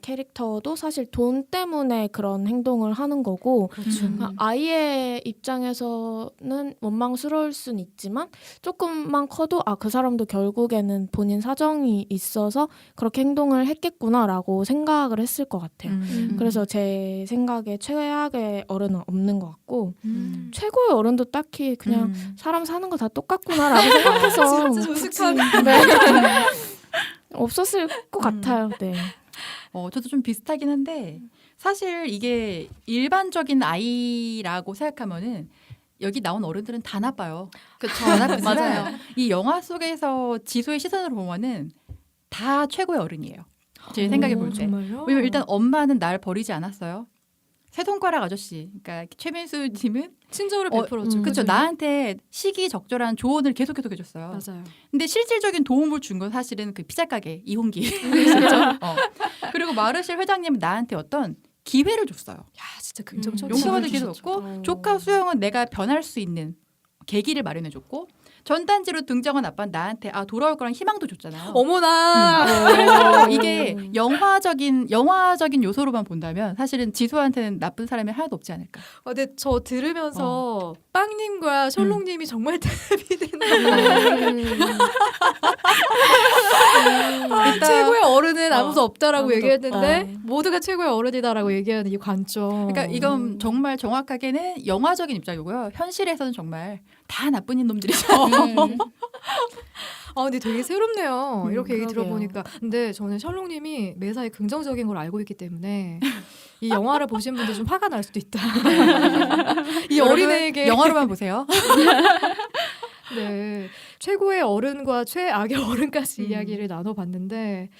캐릭터도 사실 돈 때문에 그런 행동을 하는 거고 그렇죠. 아이의 입장에서는 원망스러울 순 있지만 조금만 커도 그 사람도 결국에는 본인 사정이 있어서 그렇게 행동을 했겠구나라고 생각을 했을 것 같아요. 그래서 제 생각에 최악의 어른은 없는 것 같고 최고의 어른도 딱히 그냥 사람 사는 거 다 똑같구나라고 생각해서 진짜 조숙한. 네. 없었을 것 같아요. 네. 저도 좀 비슷하긴 한데 사실 이게 일반적인 아이라고 생각하면은 여기 나온 어른들은 다 나빠요. 그렇죠. 맞아요. 이 영화 속에서 지소의 시선으로 보면은 다 최고의 어른이에요. 제 생각해 볼 때. 정말요? 왜냐면 일단 엄마는 날 버리지 않았어요. 세 손가락 아저씨. 그러니까 최민수 님은 친절을 베풀었죠. 그렇죠. 나한테 시기적절한 조언을 계속 해줬어요. 맞아요. 근데 실질적인 도움을 준 건 사실은 그 피자 가게 이홍기. 그렇죠? 그리고 마르실 회장님은 나한테 어떤 기회를 줬어요. 야, 진짜 긍정적. 용서받을 기회도 줬고 조카 수영은 내가 변할 수 있는 계기를 마련해줬고 전단지로 등장한 아빠는 나한테 돌아올 거란 희망도 줬잖아요. 어머나. 이게 영화적인 요소로만 본다면 사실은 지수한테는 나쁜 사람이 하나도 없지 않을까. 근데 저 들으면서 빵님과 셜록님이 정말 대비되는. 최고의 어른은 아무도 없다라고 아무도 얘기했는데 없다. 모두가 최고의 어른이다라고 얘기하는 이 관점. 그러니까 이건 정말 정확하게는 영화적인 입장이고요. 현실에서는 정말 다 나쁜 놈들이죠. 근데 되게 새롭네요. 이렇게 얘기 그러게요. 들어보니까. 근데 저는 셜록님이 매사에 긍정적인 걸 알고 있기 때문에 이 영화를 보신 분들 좀 화가 날 수도 있다. 이 어린애에게 영화로만 보세요. 네, 최고의 어른과 최악의 어른까지 이야기를 나눠봤는데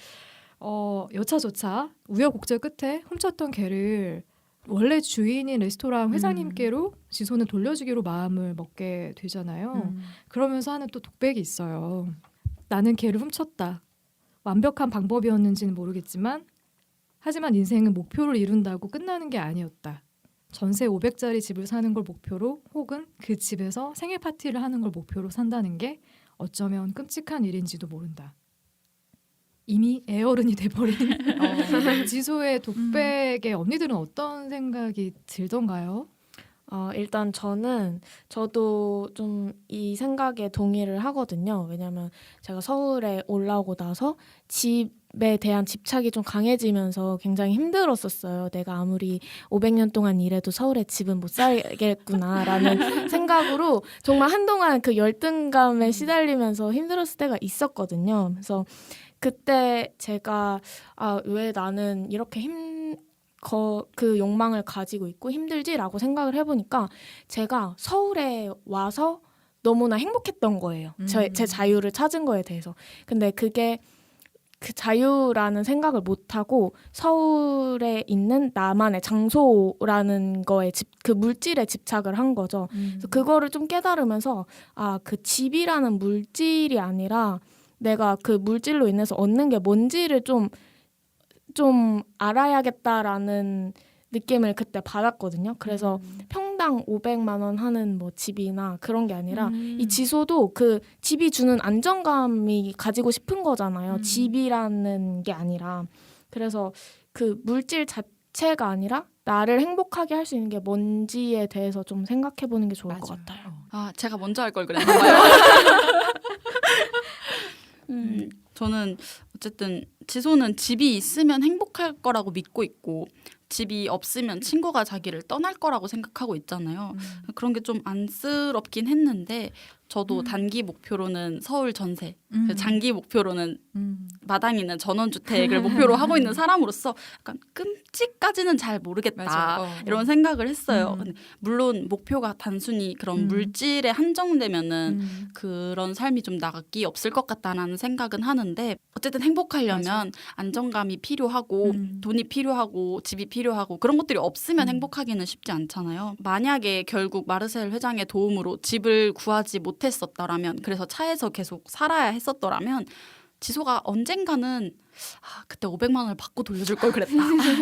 여차저차 우여곡절 끝에 훔쳤던 개를 원래 주인인 레스토랑 회장님께로 지소는 돌려주기로 마음을 먹게 되잖아요. 그러면서 하는 또 독백이 있어요. 나는 개를 훔쳤다. 완벽한 방법이었는지는 모르겠지만 하지만 인생은 목표를 이룬다고 끝나는 게 아니었다. 전세 500짜리 집을 사는 걸 목표로 혹은 그 집에서 생일 파티를 하는 걸 목표로 산다는 게 어쩌면 끔찍한 일인지도 모른다. 이미 애어른이 돼버린 지소의 독백에 언니들은 어떤 생각이 들던가요? 일단 저도 좀 이 생각에 동의를 하거든요. 왜냐하면 제가 서울에 올라오고 나서 집에 대한 집착이 좀 강해지면서 굉장히 힘들었었어요. 내가 아무리 500년 동안 일해도 서울에 집은 못 살겠구나라는 생각으로 정말 한동안 그 열등감에 시달리면서 힘들었을 때가 있었거든요. 그래서 그때 제가 왜 나는 이렇게 그 욕망을 가지고 있고 힘들지라고 생각을 해보니까 제가 서울에 와서 너무나 행복했던 거예요. 제 자유를 찾은 거에 대해서. 근데 그게 그 자유라는 생각을 못하고 서울에 있는 나만의 장소라는 거에 그 물질에 집착을 한 거죠. 그래서 그거를 좀 깨달으면서 그 집이라는 물질이 아니라 내가 그 물질로 인해서 얻는 게 뭔지를 좀 알아야겠다라는 느낌을 그때 받았거든요. 그래서 평당 500만 원 하는 뭐 집이나 그런 게 아니라 이 지소도 그 집이 주는 안정감이 가지고 싶은 거잖아요. 집이라는 게 아니라. 그래서 그 물질 자체가 아니라 나를 행복하게 할 수 있는 게 뭔지에 대해서 좀 생각해 보는 게 좋을 것 같아요. 아, 제가 먼저 할 걸 그랬나 봐요. 저는 어쨌든 지소는 집이 있으면 행복할 거라고 믿고 있고 집이 없으면 친구가 자기를 떠날 거라고 생각하고 있잖아요. 그런 게 좀 안쓰럽긴 했는데 저도 단기 목표로는 서울 전세, 장기 목표로는 마당에 있는 전원주택을 목표로 하고 있는 사람으로서 약간 끔찍까지는 잘 모르겠다 이런 생각을 했어요. 근데 물론 목표가 단순히 그런 물질에 한정되면은 그런 삶이 좀 나기 없을 것 같다라는 생각은 하는데 어쨌든 행복하려면 안정감이 필요하고 돈이 필요하고 집이 필요하고 그런 것들이 없으면 행복하기는 쉽지 않잖아요. 만약에 결국 마르셀 회장의 도움으로 집을 구하지 못했었더라면 그래서 차에서 계속 살아야 했었더라면 지소가 언젠가는 그때 500만 원을 받고 돌려줄 걸 그랬다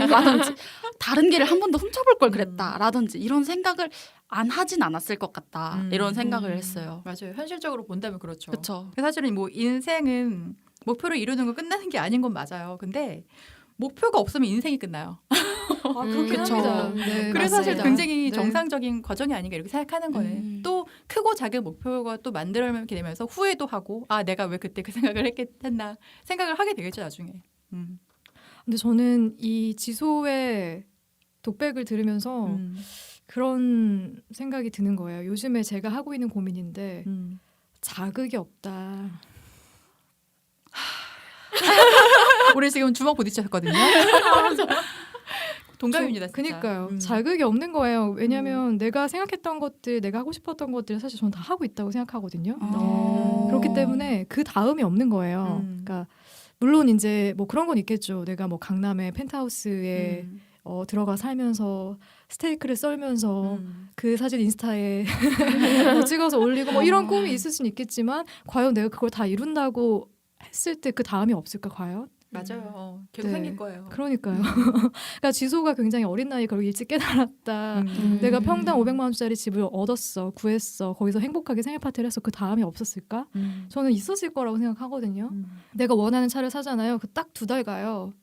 라든지 다른 길을 한 번 더 훔쳐볼 걸 그랬다 라든지 이런 생각을 안 하진 않았을 것 같다 이런 생각을 했어요. 맞아요. 현실적으로 본다면 그렇죠. 그렇죠. 사실은 뭐 인생은 목표를 이루는 거 끝나는 게 아닌 건 맞아요. 근데 목표가 없으면 인생이 끝나요. 그렇긴 그쵸. 합니다. 네, 그래서 사실 맞습니다. 굉장히 네. 정상적인 과정이 아닌가 이렇게 생각하는 거예요. 또 크고 작은 목표가 또 만들어내게 되면서 후회도 하고 내가 왜 그때 그 생각을 했나 생각을 하게 되겠죠 나중에. 근데 저는 이 지소의 독백을 들으면서 그런 생각이 드는 거예요. 요즘에 제가 하고 있는 고민인데 자극이 없다. 우리 지금 주먹 부딪혔거든요. 동감입니다. 진짜. 그니까요. 자극이 없는 거예요. 왜냐하면 내가 생각했던 것들, 내가 하고 싶었던 것들 사실 저는 다 하고 있다고 생각하거든요. 그렇기 때문에 그 다음이 없는 거예요. 그러니까 물론 이제 뭐 그런 건 있겠죠. 내가 뭐 강남의 펜트하우스에 들어가 살면서 스테이크를 썰면서 그 사진 인스타에 뭐 찍어서 올리고 뭐 이런 꿈이 있을 수는 있겠지만 과연 내가 그걸 다 이룬다고 했을 때 그 다음이 없을까 과연? 맞아요. 계속 네. 생길 거예요. 그러니까요. 그러니까 지소가 굉장히 어린 나이에 그걸 일찍 깨달았다. 내가 평당 500만 원짜리 집을 얻었어, 구했어. 거기서 행복하게 생일 파티를 해서 그 다음이 없었을까? 저는 있었을 거라고 생각하거든요. 내가 원하는 차를 사잖아요. 그 딱 2달 가요.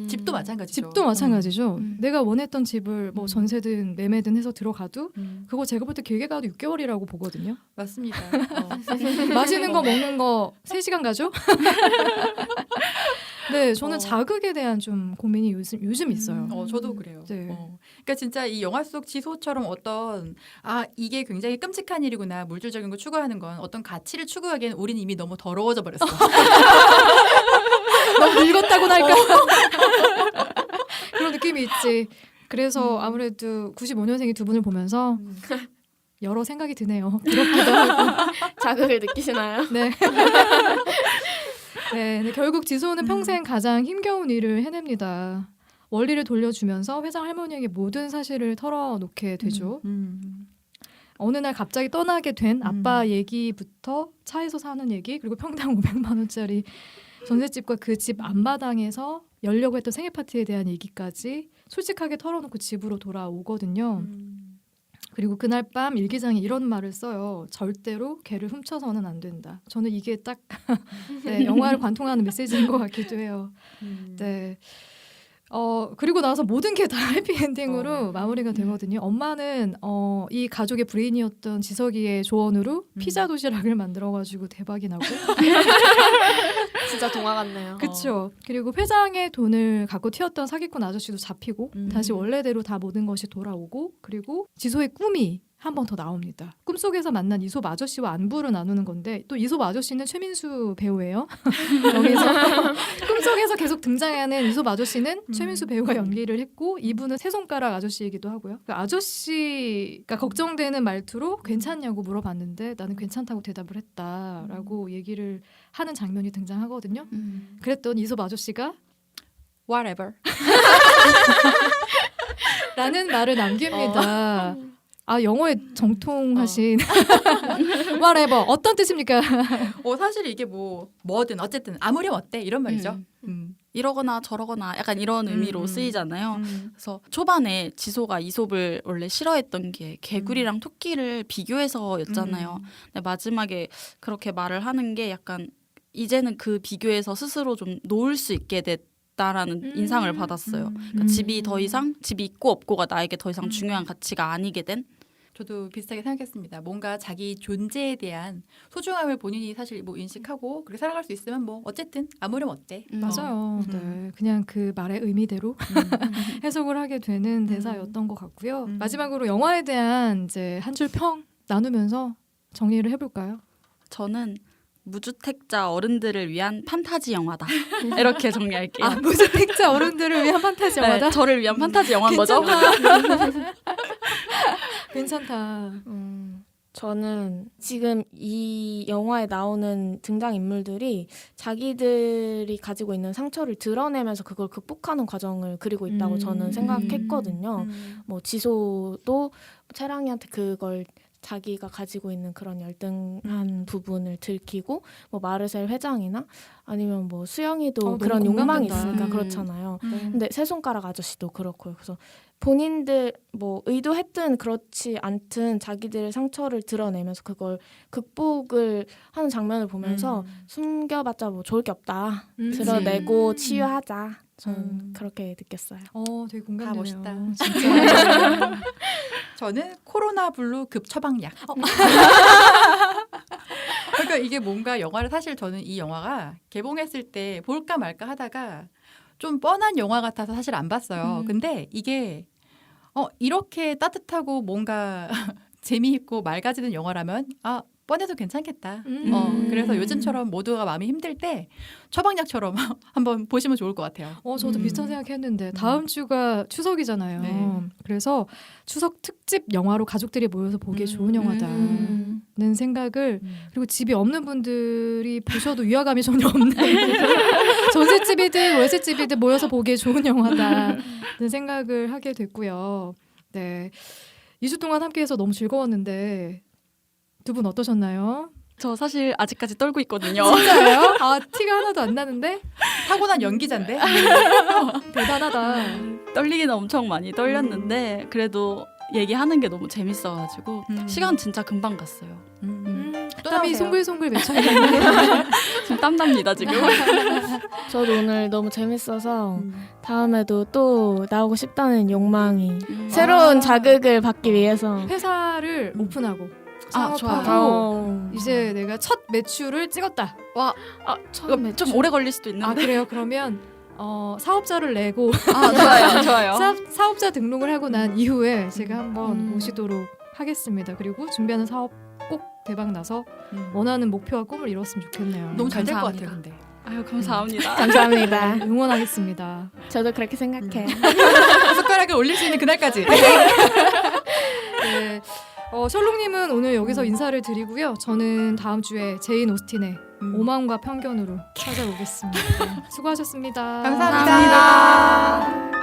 집도 마찬가지죠. 집도 마찬가지죠. 내가 원했던 집을 뭐 전세든 매매든 해서 들어가도 그거 제가 볼 때 길게 가도 6개월이라고 보거든요. 맞습니다. 맛있는 거 먹는 거 3시간 가죠? 네, 저는 자극에 대한 좀 고민이 요즘 있어요. 저도 그래요. 네. 그러니까 진짜 이 영화 속 지소처럼 어떤 이게 굉장히 끔찍한 일이구나 물질적인 거 추구하는 건 어떤 가치를 추구하기에는 우리는 이미 너무 더러워져 버렸어. 너무 늙었다고나 할까? 그런 느낌이 있지. 그래서 아무래도 95년생이 두 분을 보면서 여러 생각이 드네요. 부럽기도 하고. 자극을 느끼시나요? 네. 네, 근데 결국 지소는 평생 가장 힘겨운 일을 해냅니다. 원리를 돌려주면서 회장 할머니에게 모든 사실을 털어놓게 되죠. 어느 날 갑자기 떠나게 된 아빠 얘기부터 차에서 사는 얘기 그리고 평당 500만 원짜리 전셋집과 그 집 앞마당에서 열려고 했던 생일 파티에 대한 얘기까지 솔직하게 털어놓고 집으로 돌아오거든요. 그리고 그날 밤 일기장에 이런 말을 써요. 절대로 개를 훔쳐서는 안 된다. 저는 이게 딱 네, 영화를 관통하는 메시지인 것 같기도 해요. 네. 그리고 나서 모든 게 다 해피엔딩으로 마무리가 되거든요. 엄마는 이 가족의 브레인이었던 지석이의 조언으로 피자 도시락을 만들어가지고 대박이 나고 진짜 동화 같네요. 그렇죠. 그리고 회장의 돈을 갖고 튀었던 사기꾼 아저씨도 잡히고 다시 원래대로 다 모든 것이 돌아오고 그리고 지소의 꿈이 한 번 더 나옵니다. 꿈속에서 만난 이솝 아저씨와 안부를 나누는 건데 또 이솝 아저씨는 최민수 배우예요. 여기서 꿈속에서 계속 등장하는 이솝 아저씨는 최민수 배우가 연기를 했고 이분은 세 손가락 아저씨이기도 하고요. 그 아저씨가 걱정되는 말투로 괜찮냐고 물어봤는데 나는 괜찮다고 대답을 했다라고 얘기를 하는 장면이 등장하거든요. 그랬더니 이솝 아저씨가 Whatever. 라는 말을 남깁니다. 영어에 정통하신 whatever 어떤 뜻입니까? 사실 이게 뭐든 어쨌든 아무렴 어때 이런 말이죠. 이러거나 저러거나 약간 이런 의미로 쓰이잖아요. 음. 그래서 초반에 지소가 이솝을 원래 싫어했던 게 개구리랑 토끼를 비교해서였잖아요. 근데 마지막에 그렇게 말을 하는 게 약간 이제는 그 비교에서 스스로 좀 놓을 수 있게 됐다라는 인상을 받았어요. 그러니까 집이 있고 없고가 나에게 더 이상 중요한 가치가 아니게 된. 저도 비슷하게 생각했습니다. 뭔가 자기 존재에 대한 소중함을 본인이 사실 뭐 인식하고 그렇게 살아갈 수 있으면 뭐 어쨌든 아무렴 어때? 맞아요. 네, 그냥 그 말의 의미대로 해석을 하게 되는 대사였던 것 같고요. 마지막으로 영화에 대한 이제 한 줄 평 나누면서 정리를 해볼까요? 저는 무주택자 어른들을 위한 판타지 영화다. 이렇게 정리할게요. 아, 무주택자 어른들을 위한 판타지 영화다. 네, 저를 위한 판타지 영화인 거죠. 괜찮다. 저는 지금 이 영화에 나오는 등장인물들이 자기들이 가지고 있는 상처를 드러내면서 그걸 극복하는 과정을 그리고 있다고 저는 생각했거든요. 뭐 지소도 채랑이한테 그걸 자기가 가지고 있는 그런 열등한 부분을 들키고 뭐 마르셀 회장이나 아니면 뭐 수영이도 너무 그런 욕망이 공감된다. 있으니까 그렇잖아요. 네. 근데 세 손가락 아저씨도 그렇고요. 그래서 본인들 뭐 의도했든 그렇지 않든 자기들의 상처를 드러내면서 그걸 극복을 하는 장면을 보면서 숨겨봤자 뭐 좋을 게 없다. 드러내고 치유하자. 저는 그렇게 느꼈어요. 되게 공감되네요. 멋있다. 진짜. 저는 코로나 블루 급 처방약. 그러니까 이게 뭔가 영화를 사실 저는 이 영화가 개봉했을 때 볼까 말까 하다가 좀 뻔한 영화 같아서 사실 안 봤어요. 근데 이게 이렇게 따뜻하고 뭔가 재미있고 맑아지는 영화라면 뻔해도 괜찮겠다. 그래서 요즘처럼 모두가 마음이 힘들 때 처방약처럼 한번 보시면 좋을 것 같아요. 저도 비슷한 생각했는데 다음 주가 추석이잖아요. 네. 그래서 추석 특집 영화로 가족들이 모여서 보기에 좋은 영화다는 생각을 그리고 집이 없는 분들이 보셔도 위화감이 전혀 없는 전셋집이든 월세집이든 모여서 보기에 좋은 영화다는 생각을 하게 됐고요. 네, 2주 동안 함께해서 너무 즐거웠는데 두 분 어떠셨나요? 저 사실 아직까지 떨고 있거든요. 진짜요? 티가 하나도 안 나는데? 타고난 연기자인데? 대단하다. 떨리기는 엄청 많이 떨렸는데 그래도 얘기하는 게 너무 재밌어가지고 시간 진짜 금방 갔어요. 또 땀이 나오세요. 송글송글 맺혀있는데 지금 땀납니다 지금. 저도 오늘 너무 재밌어서 다음에도 또 나오고 싶다는 욕망이 새로운 자극을 받기 위해서 회사를 오픈하고 좋아요. 창업하고 이제 내가 첫 매출을 찍었다. 처음 이거 좀 오래 걸릴 수도 있는데. 그래요? 그러면 사업자를 내고 좋아요. 사업자 등록을 하고 난 이후에 제가 한번 모시도록 하겠습니다. 그리고 준비하는 사업 꼭 대박 나서 원하는 목표와 꿈을 이뤘으면 좋겠네요. 너무 잘 될 것 감사합니다. 같아요. 근데. 아유 감사합니다. 감사합니다. 응원하겠습니다. 저도 그렇게 생각해요. 숟가락을 올릴 수 있는 그날까지. 네. 셜록님은 오늘 여기서 인사를 드리고요. 저는 다음 주에 제인 오스틴의 오만과 편견으로 찾아오겠습니다. 수고하셨습니다. 감사합니다.